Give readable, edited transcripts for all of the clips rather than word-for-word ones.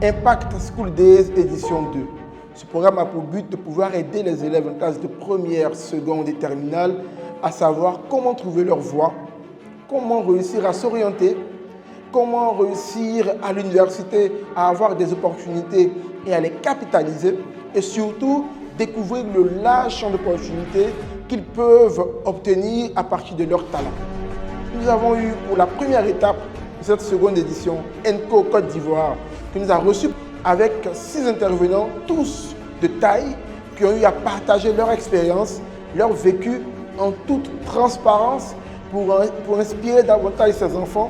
Impact School Days édition 2. Ce programme a pour but de pouvoir aider les élèves en classe de première, seconde et terminale à savoir comment trouver leur voie, comment réussir à s'orienter, comment réussir à l'université à avoir des opportunités et à les capitaliser et surtout découvrir le large champ d'opportunités qu'ils peuvent obtenir à partir de leur talent. Nous avons eu pour la première étape de cette seconde édition ENCO Côte d'Ivoire qui nous a reçus avec 6 intervenants, tous de taille, qui ont eu à partager leur expérience, leur vécu en toute transparence pour inspirer davantage ces enfants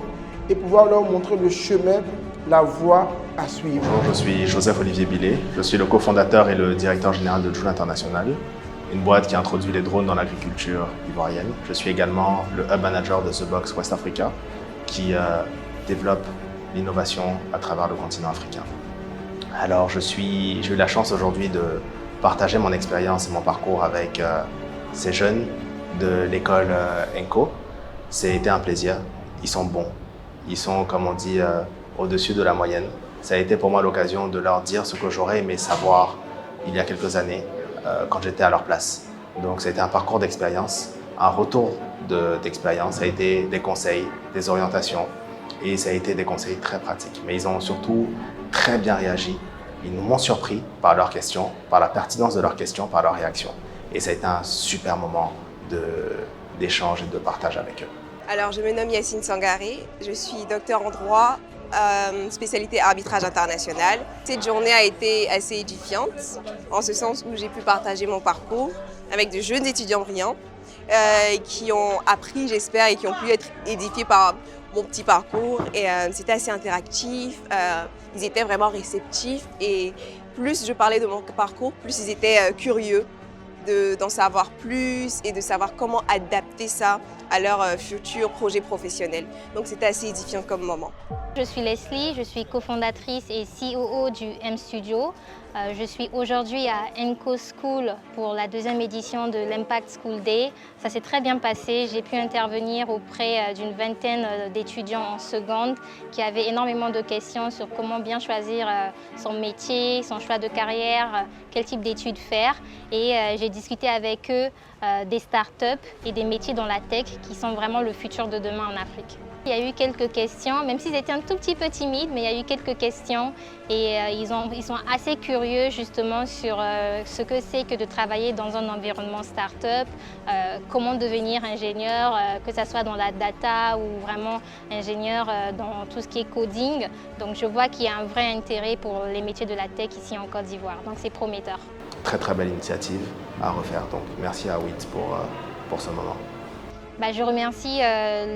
et pouvoir leur montrer le chemin, la voie à suivre. Bonjour, je suis Joseph-Olivier Billet, je suis le cofondateur et le directeur général de Joule International, une boîte qui introduit les drones dans l'agriculture ivoirienne. Je suis également le hub manager de The Box West Africa qui développe l'innovation à travers le continent africain. Alors j'ai eu la chance aujourd'hui de partager mon expérience et mon parcours avec ces jeunes de l'école ENCO. C'était un plaisir, ils sont bons, ils sont comme on dit au-dessus de la moyenne. Ça a été pour moi l'occasion de leur dire ce que j'aurais aimé savoir il y a quelques années quand j'étais à leur place. Donc c'était un parcours d'expérience, un retour d'expérience, ça a été des conseils, des orientations et ça a été des conseils très pratiques. Mais ils ont surtout très bien réagi, ils nous m'ont surpris par leurs questions, par la pertinence de leurs questions, par leurs réactions. Et ça a été un super moment d'échange et de partage avec eux. Alors je me nomme Yacine Sangaré, je suis docteur en droit, spécialité arbitrage international. Cette journée a été assez édifiante, en ce sens où j'ai pu partager mon parcours avec de jeunes étudiants brillants qui ont appris, j'espère, et qui ont pu être édifiés par mon petit parcours. Et c'était assez interactif, ils étaient vraiment réceptifs et plus je parlais de mon parcours, plus ils étaient curieux d'en savoir plus et de savoir comment adapter ça à leur futur projet professionnel. Donc c'était assez édifiant comme moment. Je suis Leslie, je suis cofondatrice et COO du M Studio. Je suis aujourd'hui à ENCO School pour la 2e édition de l'Impact School Day. Ça s'est très bien passé. J'ai pu intervenir auprès d'une vingtaine d'étudiants en seconde qui avaient énormément de questions sur comment bien choisir son métier, son choix de carrière, quel type d'études faire. Et j'ai discuté avec eux des startups et des métiers dans la tech qui sont vraiment le futur de demain en Afrique. Il y a eu quelques questions, même s'ils étaient un tout petit peu timides, mais il y a eu quelques questions et ils sont assez curieux justement sur ce que c'est que de travailler dans un environnement start-up, comment devenir ingénieur, que ce soit dans la data ou vraiment ingénieur dans tout ce qui est coding. Donc je vois qu'il y a un vrai intérêt pour les métiers de la tech ici en Côte d'Ivoire, donc c'est prometteur. Très très belle initiative à refaire, donc merci à WIT pour ce moment. Je remercie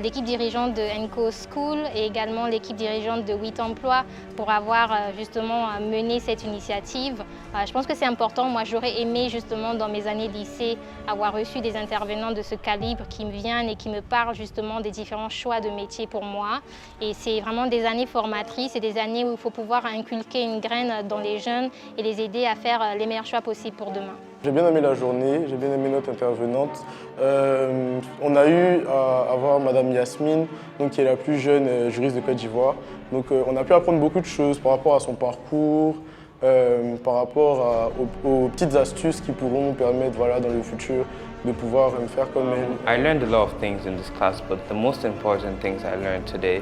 l'équipe dirigeante de ENCO School et également l'équipe dirigeante de WIT Emploi pour avoir justement mené cette initiative. Je pense que c'est important. Moi, j'aurais aimé justement dans mes années lycée avoir reçu des intervenants de ce calibre qui me viennent et qui me parlent justement des différents choix de métiers pour moi. Et c'est vraiment des années formatrices et des années où il faut pouvoir inculquer une graine dans les jeunes et les aider à faire les meilleurs choix possibles pour demain. J'ai bien aimé la journée, j'ai bien aimé notre intervenante. On a eu à avoir Madame Yasmine, donc, qui est la plus jeune juriste de Côte d'Ivoire. Donc on a pu apprendre beaucoup de choses par rapport à son parcours, par rapport aux petites astuces qui pourront nous permettre dans le futur de pouvoir faire comme elle. I learned a lot of things in this class, but the most important things I learned today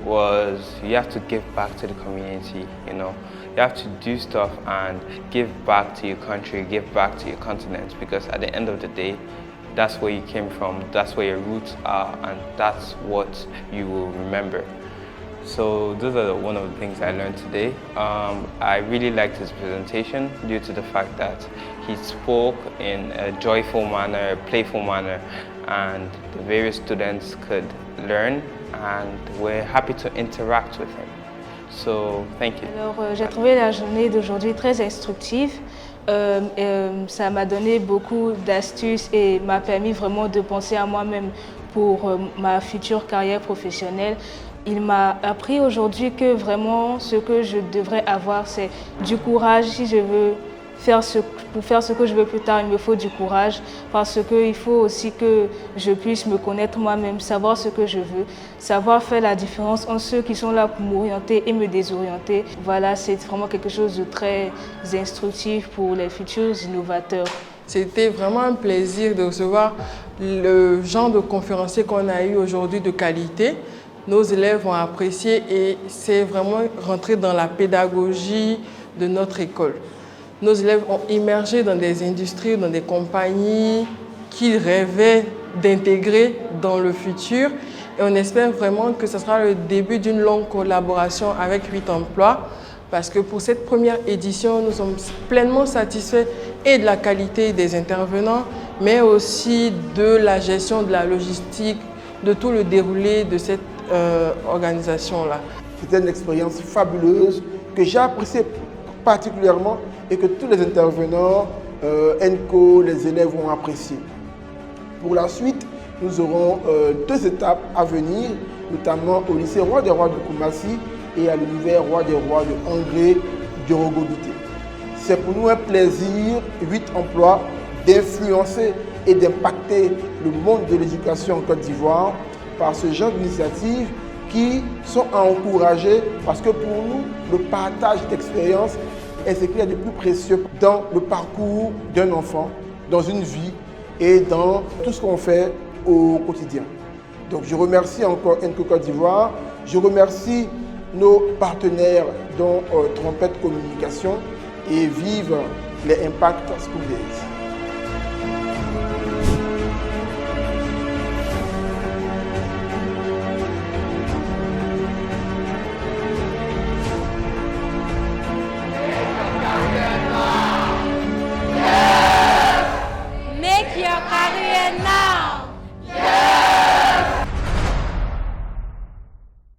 was you have to give back to the community, you know. You have to do stuff and give back to your country, give back to your continent, because at the end of the day, that's where you came from, that's where your roots are, and that's what you will remember. So those are one of the things I learned today. I really liked his presentation due to the fact that he spoke in a joyful manner, a playful manner, and the various students could learn and we're happy to interact with him. So, thank you. Alors, j'ai trouvé la journée d'aujourd'hui très instructive. Ça m'a donné beaucoup d'astuces et m'a permis vraiment de penser à moi-même pour ma future carrière professionnelle. Il m'a appris aujourd'hui que vraiment ce que je devrais avoir, c'est du courage si je veux pour faire ce que je veux plus tard, il me faut du courage parce qu'il faut aussi que je puisse me connaître moi-même, savoir ce que je veux, savoir faire la différence entre ceux qui sont là pour m'orienter et me désorienter. Voilà, c'est vraiment quelque chose de très instructif pour les futurs innovateurs. C'était vraiment un plaisir de recevoir le genre de conférencier qu'on a eu aujourd'hui de qualité. Nos élèves ont apprécié et c'est vraiment rentré dans la pédagogie de notre école. Nos élèves ont immergé dans des industries, dans des compagnies qu'ils rêvaient d'intégrer dans le futur. Et on espère vraiment que ce sera le début d'une longue collaboration avec 8 emplois. Parce que pour cette première édition, nous sommes pleinement satisfaits et de la qualité des intervenants, mais aussi de la gestion de la logistique, de tout le déroulé de cette organisation-là. C'était une expérience fabuleuse que j'ai appréciée particulièrement et que tous les intervenants, ENCO, les élèves ont apprécié. Pour la suite, nous aurons 2 étapes à venir, notamment au lycée Roi des Rois de Koumassi et à l'univers Roi des Rois de Angré du Rogobité. C'est pour nous un plaisir, 8 emplois, d'influencer et d'impacter le monde de l'éducation en Côte d'Ivoire par ce genre d'initiatives qui sont à encourager parce que pour nous, le partage d'expériences est ce qu'il y a de plus précieux dans le parcours d'un enfant, dans une vie et dans tout ce qu'on fait au quotidien. Donc je remercie encore ENCO Côte d'Ivoire, je remercie nos partenaires dont Trompette Communication et vive les Impact School Days.